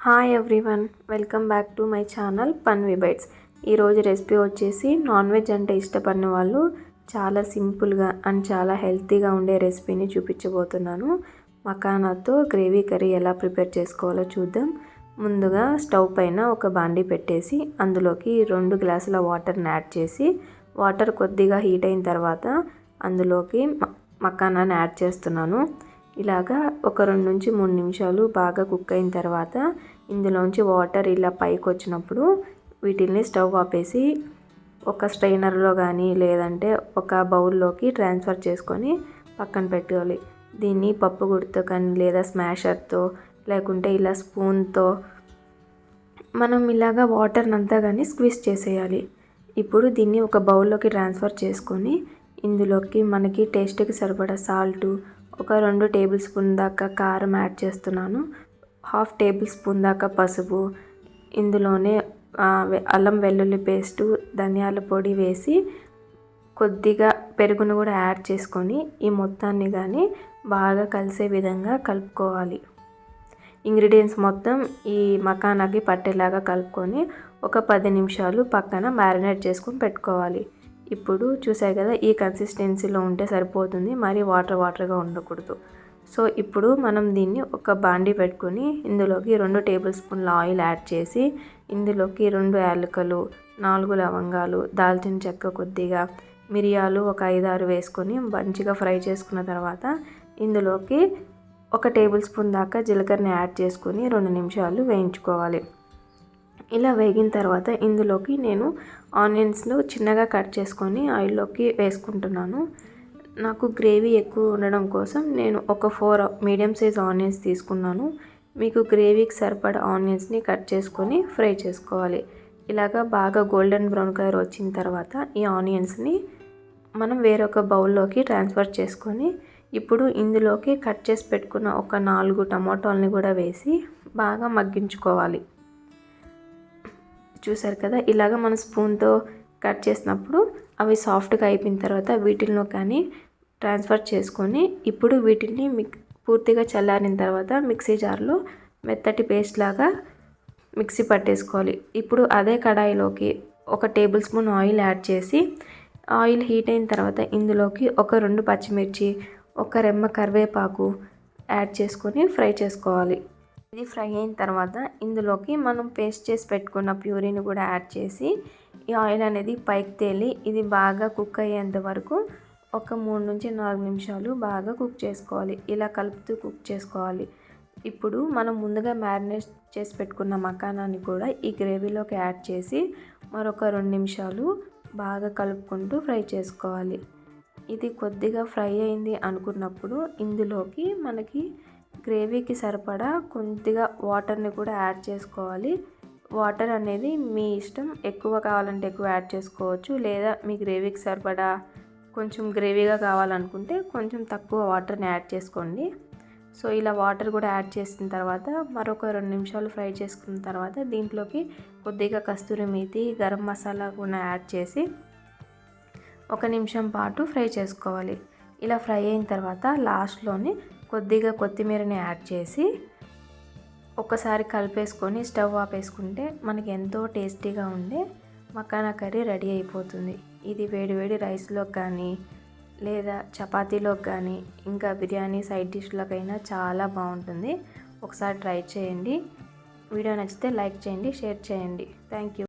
Hi everyone, welcome back to my channel Panvi bites. ఈరోజు recipe వచ్చేసి non veg అంటే ఇష్టపడిన వాళ్ళు చాలా సింపుల్గా అండ్ చాలా హెల్తీగా ఉండే రెసిపీని చూపించబోతున్నాను. మకానాతో గ్రేవీ కర్రీ ఎలా ప్రిపేర్ చేసుకోవాలో చూద్దాం. ముందుగా స్టవ్ పైన ఒక బాండీ పెట్టేసి అందులోకి 2 గ్లాసుల వాటర్ని యాడ్ చేసి వాటర్ కొద్దిగా హీట్ అయిన తర్వాత అందులోకి మకానాన్ని యాడ్ చేస్తున్నాను. ఇలాగా ఒక 2 నుంచి 3 నిమిషాలు బాగా కుక్ అయిన తర్వాత ఇందులోంచి వాటర్ ఇలా పైకి వచ్చినప్పుడు వీటిని స్టవ్ ఆపేసి ఒక స్ట్రైనర్లో కానీ లేదంటే ఒక బౌల్లోకి ట్రాన్స్ఫర్ చేసుకొని పక్కన పెట్టుకోవాలి. దీన్ని పప్పు గుడితో కానీ లేదా స్మాషర్తో లేకుంటే ఇలా స్పూన్తో మనం ఇలాగా వాటర్ని అంతా కానీ స్క్వీజ్ చేసేయాలి. ఇప్పుడు దీన్ని ఒక బౌల్లోకి ట్రాన్స్ఫర్ చేసుకొని ఇందులోకి మనకి టేస్ట్కి సరిపడా సాల్టు, ఒక 2 టేబుల్ స్పూన్ దాకా కారం యాడ్ చేస్తున్నాను. 1/2 టేబుల్ స్పూన్ దాకా పసుపు, ఇందులోనే అల్లం వెల్లుల్లి పేస్టు, ధనియాల పొడి వేసి కొద్దిగా పెరుగును కూడా యాడ్ చేసుకొని ఈ మొత్తాన్ని కానీ బాగా కలిసే విధంగా కలుపుకోవాలి. ఇంగ్రీడియంట్స్ మొత్తం ఈ మకానాకి పట్టేలాగా కలుపుకొని ఒక 10 నిమిషాలు పక్కన మ్యారినేట్ చేసుకొని పెట్టుకోవాలి. ఇప్పుడు చూసారు కదా, ఈ కన్సిస్టెన్సీలో ఉంటే సరిపోతుంది, మరి వాటర్గా ఉండకూడదు. సో ఇప్పుడు మనం దీన్ని ఒక బాండీ పెట్టుకొని ఇందులోకి 2 టేబుల్ స్పూన్ల ఆయిల్ యాడ్ చేసి ఇందులోకి 2 యాలకులు, 4 లవంగాలు, దాల్చిన చెక్క కొద్దిగా, మిరియాలు ఒక 5-6 వేసుకొని మంచిగా ఫ్రై చేసుకున్న తర్వాత ఇందులోకి 1 టేబుల్ స్పూన్ దాకా జీలకర్రని యాడ్ చేసుకొని 2 నిమిషాలు వేయించుకోవాలి. ఇలా వేగిన తర్వాత ఇందులోకి నేను ఆనియన్స్ను చిన్నగా కట్ చేసుకొని ఆయిల్లోకి వేసుకుంటున్నాను. నాకు గ్రేవీ ఎక్కువ ఉండడం కోసం నేను ఒక 4 మీడియం సైజ్ ఆనియన్స్ తీసుకున్నాను. మీకు గ్రేవీకి సరిపడా ఆనియన్స్ని కట్ చేసుకొని ఫ్రై చేసుకోవాలి. ఇలాగా బాగా గోల్డెన్ బ్రౌన్ కలర్ వచ్చిన తర్వాత ఈ ఆనియన్స్ని మనం వేరొక బౌల్లోకి ట్రాన్స్ఫర్ చేసుకొని ఇప్పుడు ఇందులోకి కట్ చేసి పెట్టుకున్న ఒక 4 టమాటాలని కూడా వేసి బాగా మగ్గించుకోవాలి. చూసారు కదా, ఇలాగ మన స్పూన్తో కట్ చేసినప్పుడు అవి సాఫ్ట్గా అయిపోయిన తర్వాత వీటిల్లో కానీ ట్రాన్స్ఫర్ చేసుకొని ఇప్పుడు వీటిని పూర్తిగా చల్లారిన తర్వాత మిక్సీ జార్లో మెత్తటి పేస్ట్ లాగా మిక్సీ పట్టేసుకోవాలి. ఇప్పుడు అదే కడాయిలోకి 1 టేబుల్ స్పూన్ ఆయిల్ యాడ్ చేసి ఆయిల్ హీట్ అయిన తర్వాత ఇందులోకి ఒక 2 పచ్చిమిర్చి, ఒక రెమ్మ కరివేపాకు యాడ్ చేసుకొని ఫ్రై చేసుకోవాలి. ఇది ఫ్రై అయిన తర్వాత ఇందులోకి మనం పేస్ట్ చేసి పెట్టుకున్న ప్యూరీని కూడా యాడ్ చేసి ఈ ఆయిల్ అనేది పైకి తేలి ఇది బాగా కుక్ అయ్యేంత వరకు ఒక 3 నుంచి 4 నిమిషాలు బాగా కుక్ చేసుకోవాలి. ఇలా కలుపుతూ కుక్ చేసుకోవాలి. ఇప్పుడు మనం ముందుగా మ్యారినేట్ చేసి పెట్టుకున్న మకానాన్ని కూడా ఈ గ్రేవీలోకి యాడ్ చేసి మరొక 2 నిమిషాలు బాగా కలుపుకుంటూ ఫ్రై చేసుకోవాలి. ఇది కొద్దిగా ఫ్రై అయింది అనుకున్నప్పుడు ఇందులోకి మనకి గ్రేవీకి సరిపడా కొద్దిగా వాటర్ని కూడా యాడ్ చేసుకోవాలి. వాటర్ అనేది మీ ఇష్టం, ఎక్కువ కావాలంటే ఎక్కువ యాడ్ చేసుకోవచ్చు, లేదా మీ గ్రేవీకి సరిపడా కొంచెం గ్రేవీగా కావాలనుకుంటే కొంచెం తక్కువ వాటర్ని యాడ్ చేసుకోండి. సో ఇలా వాటర్ కూడా యాడ్ చేసిన తర్వాత మరొక 2 నిమిషాలు ఫ్రై చేసుకున్న తర్వాత దీంట్లోకి కొద్దిగా కస్తూరి మేతి, గరం మసాలా కూడా యాడ్ చేసి 1 నిమిషం పాటు ఫ్రై చేసుకోవాలి. ఇలా ఫ్రై అయిన తర్వాత లాస్ట్లోని కొద్దిగా కొత్తిమీరని యాడ్ చేసి ఒకసారి కలిపేసుకొని స్టవ్ ఆపేసుకుంటే మనకి ఎంతో టేస్టీగా ఉండే మకానా కర్రీ రెడీ అయిపోతుంది. ఇది వేడివేడి రైస్లోకి కానీ లేదా చపాతీలోకి కానీ ఇంకా బిర్యానీ సైడ్ డిష్లకైనా చాలా బాగుంటుంది. ఒకసారి ట్రై చేయండి. వీడియో నచ్చితే లైక్ చేయండి, షేర్ చేయండి. Thank you.